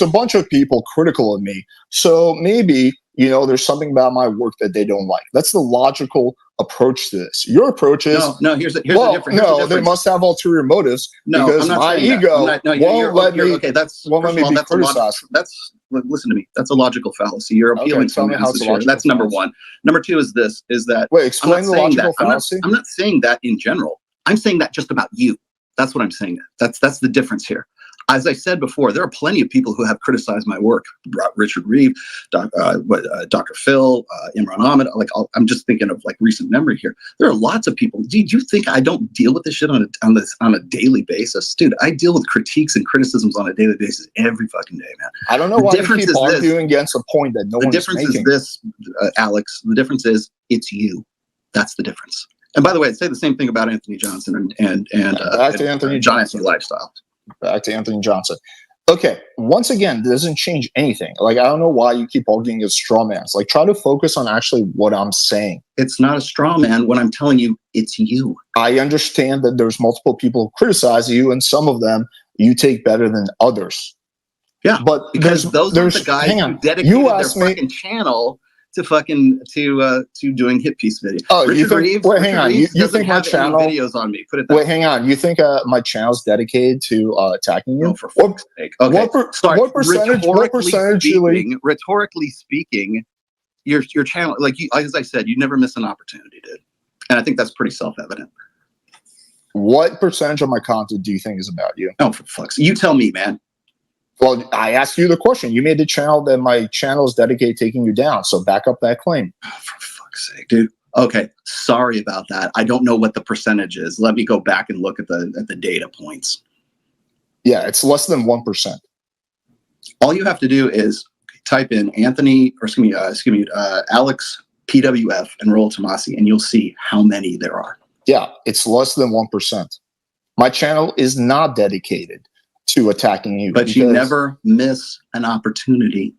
a bunch of people critical of me. So maybe, there's something about my work that they don't like. That's the logical approach to this. Your approach is here's the difference. They must have ulterior motives because my ego won't let me. Okay, be criticized. Listen to me. That's a logical fallacy. You're appealing to me. That's number one. Number two is this: explain the logical fallacy. I'm not saying that in general. I'm saying that just about you. That's what I'm saying. That's the difference here. As I said before, there are plenty of people who have criticized my work. Richard Reeve, Dr. Phil, Imran Ahmed. I'm just thinking of recent memory here. There are lots of people. Do you think I don't deal with this shit on a daily basis, dude? I deal with critiques and criticisms on a daily basis every fucking day, man. I don't know why you keep arguing against a point that no one is making. The difference is this, Alex. The difference is it's you. That's the difference. And by the way, I'd say the same thing about Anthony Johnson and back to Anthony Johnson Lifestyle. Back to Anthony Johnson. Okay, once again, it doesn't change anything. I don't know why you keep arguing against straw mans. Try to focus on actually what I'm saying. It's not a straw man when I'm telling you it's you. I understand that there's multiple people who criticize you, and some of them you take better than others. Yeah, but because those are the guys who dedicated their fucking channel to doing hit piece videos. Oh, hang on. You think my channel videos on me? Put it that way. Hang on. You think my channel's dedicated to attacking you? No, for fuck's sake. Okay. What percentage? Rhetorically speaking, your channel, as I said, you never miss an opportunity, dude. And I think that's pretty self-evident. What percentage of my content do you think is about you? Oh, for fuck's sake. You tell me, man. Well, I asked you the question. You made the channel that my channel is dedicated to taking you down. So back up that claim. Oh, for fuck's sake, dude. Okay, sorry about that. I don't know what the percentage is. Let me go back and look at the data points. Yeah, it's less than 1%. All you have to do is type in Alex PWF and Rollo Tomasi, and you'll see how many there are. Yeah, it's less than 1%. My channel is not dedicated to attacking you. But you never miss an opportunity.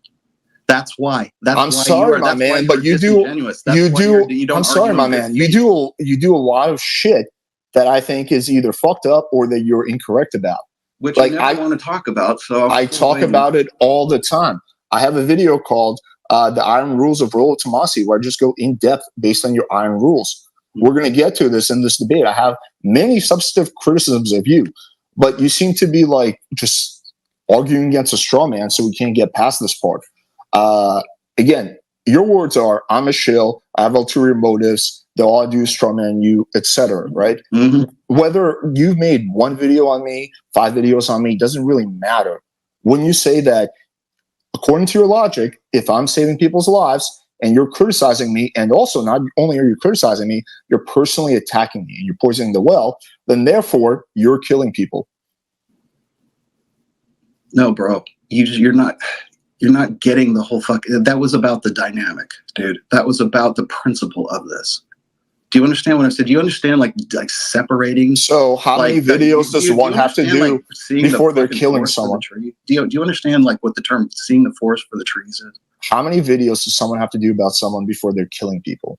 That's why. I'm sorry, my man, but you do. I'm sorry, my man. You do a lot of shit that I think is either fucked up or that you're incorrect about. Which I never want to talk about. So I talk about it all the time. I have a video called "The Iron Rules of Rollo Tomasi," where I just go in depth based on your iron rules. We're going to get to this in this debate. I have many substantive criticisms of you, but you seem to be like just arguing against a straw man, so we can't get past this part. Again, your words are, I'm a shill, I have ulterior motives, that all I do is straw man you, etc. Right? Mm-hmm. Whether you've made one video on me, 5 videos on me, doesn't really matter. When you say that, according to your logic, if I'm saving people's lives and you're criticizing me, and also not only are you criticizing me, you're personally attacking me and you're poisoning the well, then therefore you're killing people. No, bro, you're not getting the whole fuck. That was about the dynamic, dude. That was about the principle of this. Do you understand what I said? Do you understand like separating? So how many videos does one have to do before they're killing someone? Do you understand like what the term seeing the forest for the trees is? How many videos does someone have to do about someone before they're killing people?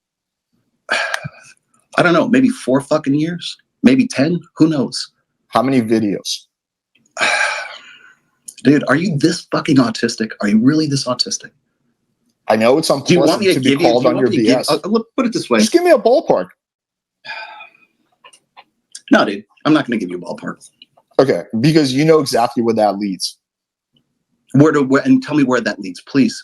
I don't know. Maybe 4 fucking years? Maybe 10? Who knows? How many videos? Dude, are you this fucking autistic? Are you really this autistic? I know it's unpleasant to be called on your BS. Put it this way. Just give me a ballpark. No, dude. I'm not going to give you a ballpark. Okay, because you know exactly where that leads. And tell me where that leads. Please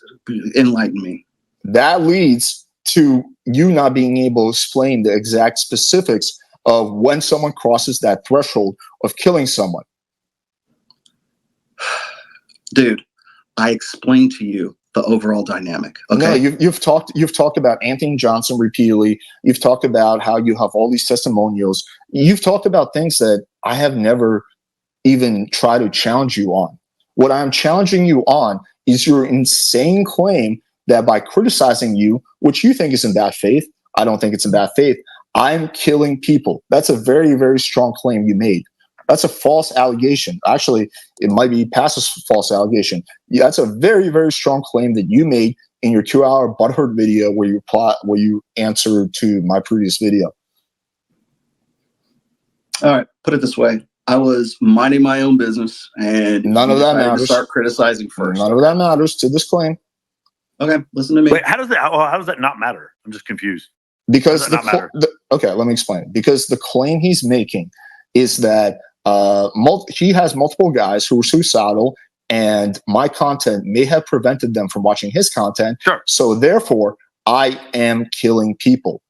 enlighten me. That leads to you not being able to explain the exact specifics of when someone crosses that threshold of killing someone. Dude, I explained to you the overall dynamic. Okay. No, you've talked about Anthony Johnson repeatedly. You've talked about how you have all these testimonials. You've talked about things that I have never even tried to challenge you on. What I'm challenging you on is your insane claim that by criticizing you, which you think is in bad faith, I don't think it's in bad faith, I'm killing people. That's a very, very strong claim you made. That's a false allegation. Actually, it might be past a false allegation. Yeah, that's a very, very strong claim that you made in your 2-hour butthurt video where you answered to my previous video. All right, put it this way. I was minding my own business, and none of that matters. To start criticizing first. None of that matters to this claim. Okay, listen to me. Wait, how does that not matter? I'm just confused. Because okay, let me explain. Because the claim he's making is that he has multiple guys who are suicidal, and my content may have prevented them from watching his content. Sure. So therefore, I am killing people.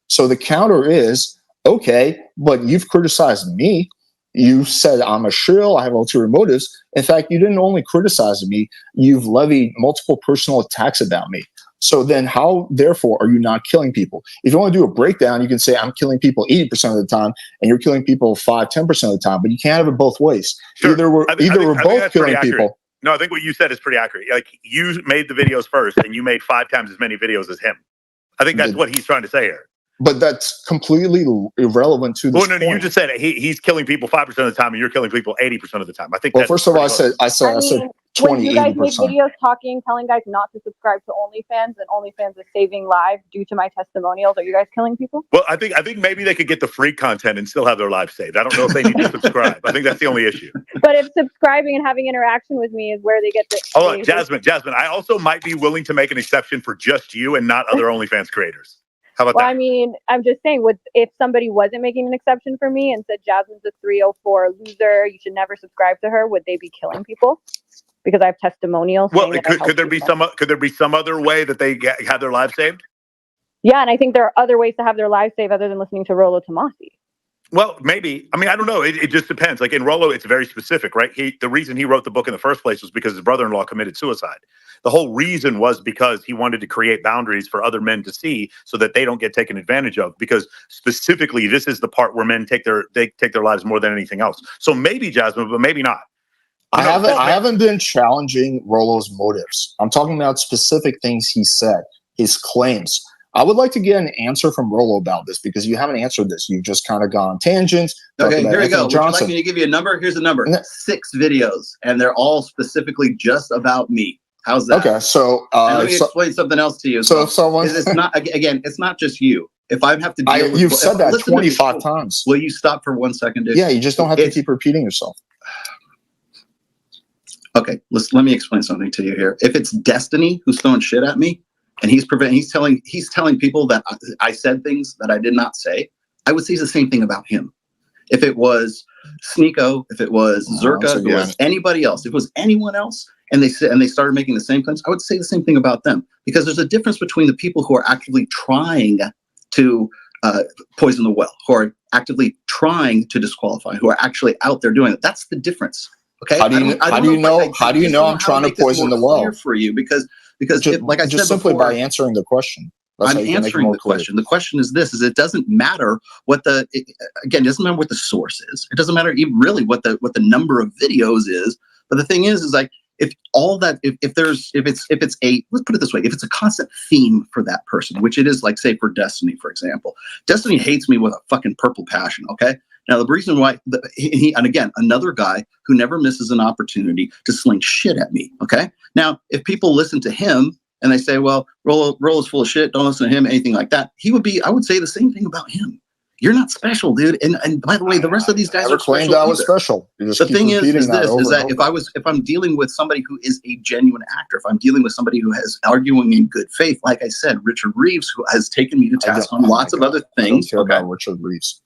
So the counter is, okay, but you've criticized me. You said I'm a shill, I have ulterior motives. In fact, you didn't only criticize me, you've levied multiple personal attacks about me. So then how, therefore, are you not killing people? If you want to do a breakdown, you can say I'm killing people 80% of the time and you're killing people 5-10% of the time, but you can't have it both ways. Sure. Either we're both killing people. No, I think what you said is pretty accurate. Like, you made the videos first and you made 5 times as many videos as him. I think that's what he's trying to say here. But that's completely irrelevant to this point. You just said he's killing people 5% of the time and you're killing people 80% of the time. I think. Well, first of all, I said 20, when you guys 80%. make videos telling guys not to subscribe to OnlyFans, and OnlyFans is saving lives due to my testimonials, are you guys killing people? Well, I think maybe they could get the free content and still have their lives saved. I don't know if they need to subscribe. I think that's the only issue. But if subscribing and having interaction with me is where they get the. Hold on, Jasmine. I also might be willing to make an exception for just you and not other OnlyFans creators. How about that? I mean, I'm just saying, if somebody wasn't making an exception for me and said Jasmine's a 304 loser, you should never subscribe to her, would they be killing people? Because I have testimonials. Well, could there be some other way that they have their lives saved? Yeah, and I think there are other ways to have their lives saved other than listening to Rollo Tomasi. Well, maybe. I mean, I don't know. It just depends. Like in Rollo, it's very specific, right? The reason he wrote the book in the first place was because his brother-in-law committed suicide. The whole reason was because he wanted to create boundaries for other men to see so that they don't get taken advantage of. Because specifically, this is the part where men take their lives more than anything else. So maybe Jasmine, but maybe not. I haven't been challenging Rollo's motives. I'm talking about specific things he said, his claims. I would like to get an answer from Rollo about this because you haven't answered this. You've just kind of gone on tangents. Okay, here we go. Johnson. Would you like me to give you a number? Here's a number. 6 videos, and they're all specifically just about me. How's that? Okay, so let me explain something else to you. So if someone, it's not again, it's not just you. If I have to deal with, you've said that 25 times. Will you stop for 1 second, dude? Yeah, you just don't have to keep repeating yourself. Okay, let me explain something to you here. If it's Destiny who's throwing shit at me, and he's telling people that I said things that I did not say, I would say the same thing about him. If it was Sneeko, if it was Zerka, if it was anybody else, if it was anyone else, and they started making the same claims, I would say the same thing about them. Because there's a difference between the people who are actively trying to poison the well, who are actively trying to disqualify, who are actually out there doing it. That's the difference. Okay. How do you know I'm trying to poison the well for you? Because like I said simply before, by answering the question. I'm answering the question. The question is this: it doesn't matter what it doesn't matter what the source is. It doesn't matter even really what the number of videos is. But the thing is like if it's a, let's put it this way, if it's a constant theme for that person, which it is, like say for Destiny, for example, Destiny hates me with a fucking purple passion. Okay. Now, the reason why and again, another guy who never misses an opportunity to sling shit at me. Okay. Now, if people listen to him and they say, well, Rollo's full of shit, don't listen to him, anything like that, I would say the same thing about him. You're not special, dude. And by the way, the rest of these guys are special. I was special. The thing is that if I'm dealing with somebody who is a genuine actor, if I'm dealing with somebody who has arguing in good faith, like I said, Richard Reeves, who has taken me to task on lots of other things. I don't care about Richard Reeves.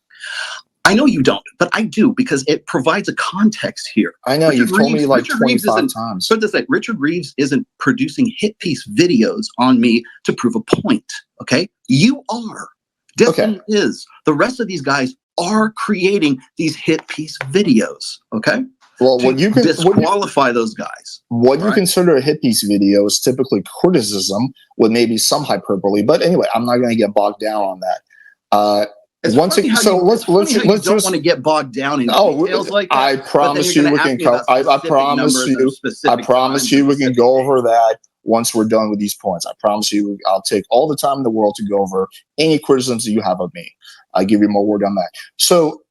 I know you don't, but I do, because it provides a context here. I know you've told me like 25 times. So this, Richard Reeves isn't producing hit piece videos on me to prove a point. Okay, you are. Destiny is. The rest of these guys are creating these hit piece videos. Okay. Well, when you can disqualify those guys. What you consider a hit piece video is typically criticism with maybe some hyperbole. But anyway, I'm not going to get bogged down on that. Let's just don't want to get bogged down in details like that. I promise you we can we can go over that once we're done with these points. I promise you I'll take all the time in the world to go over any criticisms that you have of me. I'll give you more word on that. So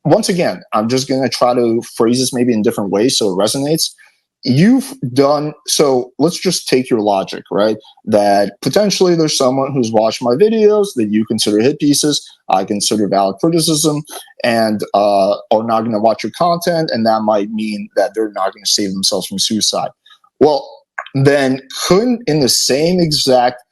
once again, I'm just going to try to phrase this maybe in different ways so it resonates. So let's just take your logic, right? That potentially there's someone who's watched my videos that you consider hit pieces, I consider valid criticism, and are not going to watch your content, and that might mean that they're not going to save themselves from suicide. Well, then couldn't in the same exact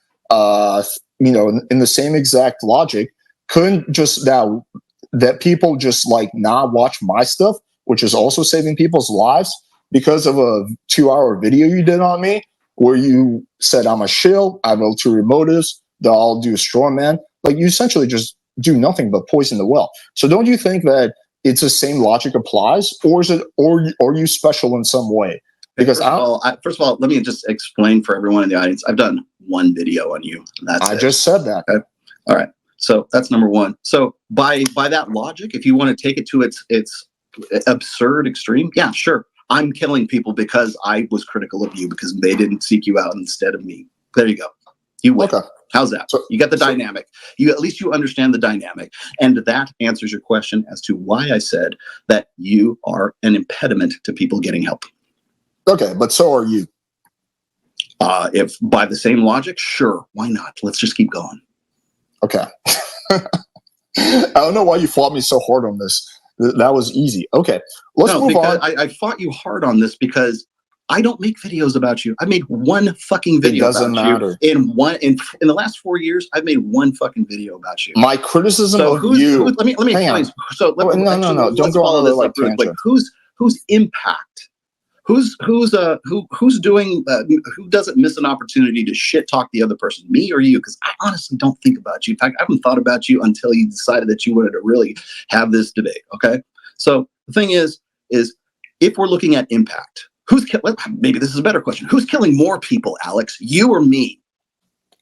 logic, couldn't just that people just like not watch my stuff, which is also saving people's lives, because of a 2-hour video you did on me where you said I'm a shill, I have ulterior motives, that I'll do a straw man. Like, you essentially just do nothing but poison the well. So don't you think that it's the same logic applies, or are you special in some way? Because first of all, let me just explain for everyone in the audience. I've done one video on you. I just said that. Okay? All right. So that's number one. So by that logic, if you want to take it to its absurd extreme, yeah, sure. I'm killing people because I was critical of you because they didn't seek you out instead of me. There you go. You win. Okay. How's that? So, you got the dynamic. At least you understand the dynamic. And that answers your question as to why I said that you are an impediment to people getting help. Okay, but so are you. If by the same logic, sure. Why not? Let's just keep going. Okay. I don't know why you fought me so hard on this. That was easy. Okay, let's move on. I fought you hard on this because I don't make videos about you. I made one fucking video about you. In the last 4 years, I've made one fucking video about you. My criticism of you. Let me explain. So no. Don't go on this like tangent. Whose impact Who's doing who doesn't miss an opportunity to shit talk the other person, me or you? Because I honestly don't think about you. In fact, I haven't thought about you until you decided that you wanted to really have this debate. Okay, so the thing is if we're looking at impact, maybe this is a better question. Who's killing more people, Alex? You or me?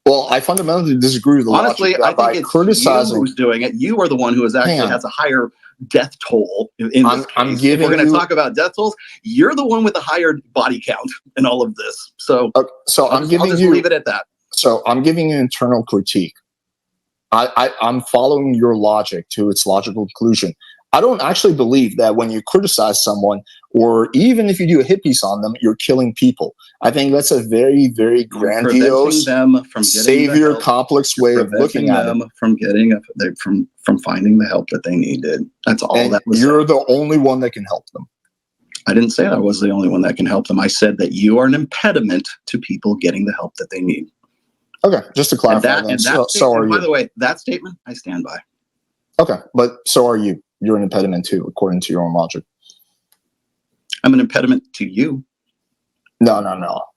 Well, I fundamentally disagree with the honestly. logic. I think it's criticizing you who's doing it. You are the one who has a higher death toll in this case. If we're going to talk about death tolls, you're the one with a higher body count in all of this. So, I'll just leave it at that. So I'm giving you internal critique. I'm following your logic to its logical conclusion. I don't actually believe that when you criticize someone, or even if you do a hit piece on them, you're killing people. I think that's a very, very grandiose, savior complex way of looking at it. From finding the help that they needed. That's all. And that was you're the only one that can help them. I didn't say I was the only one that can help them. I said that you are an impediment to people getting the help that they need. Okay, just to clarify. So are you. By the way, that statement I stand by. Okay, but so are you. You're an impediment too, according to your own logic. I'm an impediment to you. No.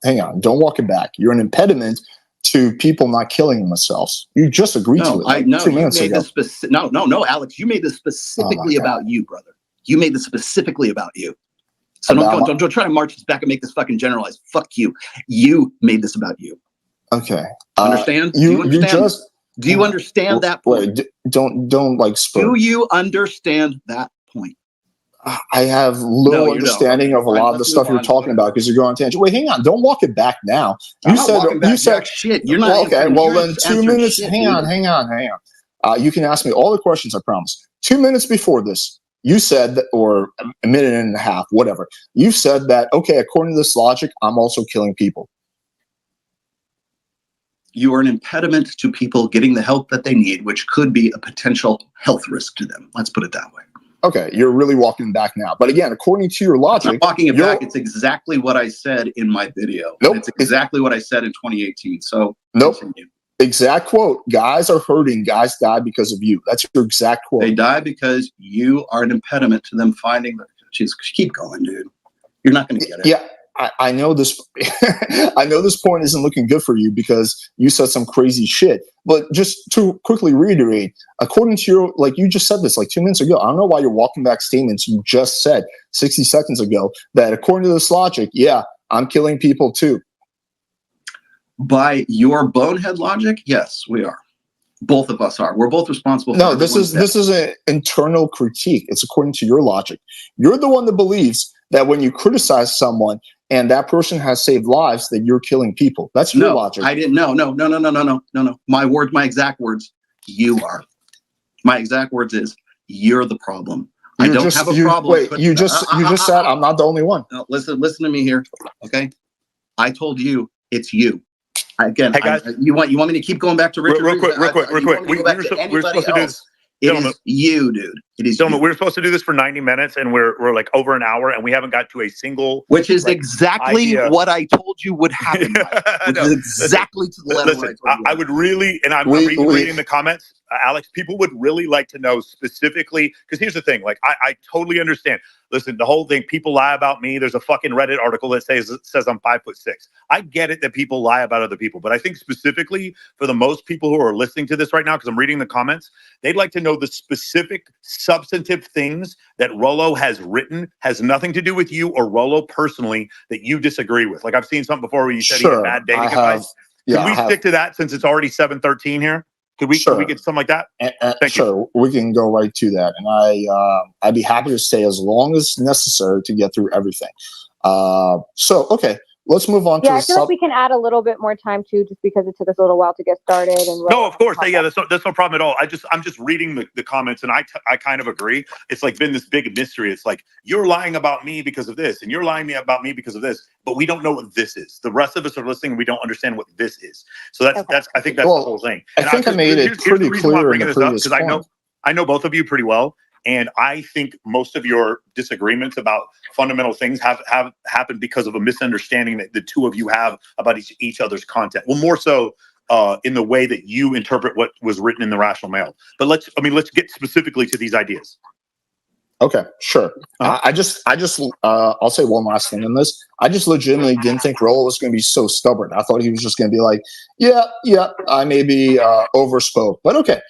Hang on. Don't walk it back. You're an impediment to people not killing themselves. You just agreed to it. Like 2 minutes ago. No, Alex. You made this specifically about you, brother. You made this specifically about you. So don't try to march this back and make this fucking generalized. Fuck you. You made this about you. Okay. Understand? Do you understand? Do you understand that point? Wait, don't like spur. Do you understand that point? I have little understanding of a lot of the stuff you're talking about because you're going on tangent. Wait, hang on. Don't walk it back now. You said shit. You're not. Okay. Well, then 2 minutes. Hang on. You can ask me all the questions. I promise. 2 minutes before this, you said that, or a minute and a half, whatever. You said that. Okay, according to this logic, I'm also killing people. You are an impediment to people getting the help that they need, which could be a potential health risk to them. Let's put it that way. Okay, you're really walking back now. But again, according to your logic... I'm walking it back. It's exactly what I said in my video. Nope. It's exactly what I said in 2018. So nope. Continue. Exact quote. Guys are hurting. Guys die because of you. That's your exact quote. They die because you are an impediment to them finding... Just keep going, dude. You're not going to get it. Yeah. I know this. I know this point isn't looking good for you because you said some crazy shit. But just to quickly reiterate, according to your, like you just said this like 2 minutes ago. I don't know why you're walking back statements you just said 60 seconds ago. That according to this logic, yeah, I'm killing people too. By your bonehead logic, yes, we are. Both of us are. We're both responsible. No, this is an internal critique. It's according to your logic. You're the one that believes that when you criticize someone and that person has saved lives, that you're killing people. That's your logic. I didn't. No. My exact words. You are. My exact words is you're the problem. I don't have a problem. Wait, you just said I'm not the only one. No, listen to me here. Okay. I told you it's you. Again, hey guys, you want me to keep going back to Richard? Real quick. We're supposed to do this. It is you, dude. It is gentlemen, we were supposed to do this for 90 minutes and we're like over an hour and we haven't got to a single, which is exactly what I told you would happen. Which is exactly to the level. Listen, I would really, and I'm reading the comments, Alex, people would really like to know specifically, because here's the thing, like I totally understand. Listen, the whole thing, people lie about me. There's a fucking Reddit article that says I'm 5'6". I get it that people lie about other people, but I think specifically for the most people who are listening to this right now, because I'm reading the comments, they'd like to know the specific substantive things that Rollo has written has nothing to do with you or Rollo personally that you disagree with. Like I've seen something before where you said he had bad dating advice. Can we stick to that since it's already 7:13 here? Could we get something like that? Sure, we can go right to that, and I'd be happy to stay as long as necessary to get through everything. So okay, let's move on. I feel like we can add a little bit more time too, just because it took us a little while to get started. And no, of course, that's no problem at all. I'm just reading the comments, and I kind of agree. It's like been this big mystery. It's like you're lying about me because of this, and you're lying about me because of this, but we don't know what this is. The rest of us are listening, and we don't understand what this is. So that's I think that's the whole thing. And I think I made it pretty clear in the previous point. I know both of you pretty well. And I think most of your disagreements about fundamental things have happened because of a misunderstanding that the two of you have about each other's content. Well, more so in the way that you interpret what was written in the Rational Mail. But let's get specifically to these ideas. Okay, sure. I'll say one last thing on this. I just legitimately didn't think Rollo was going to be so stubborn. I thought he was just going to be like, yeah, I maybe overspoke, but okay.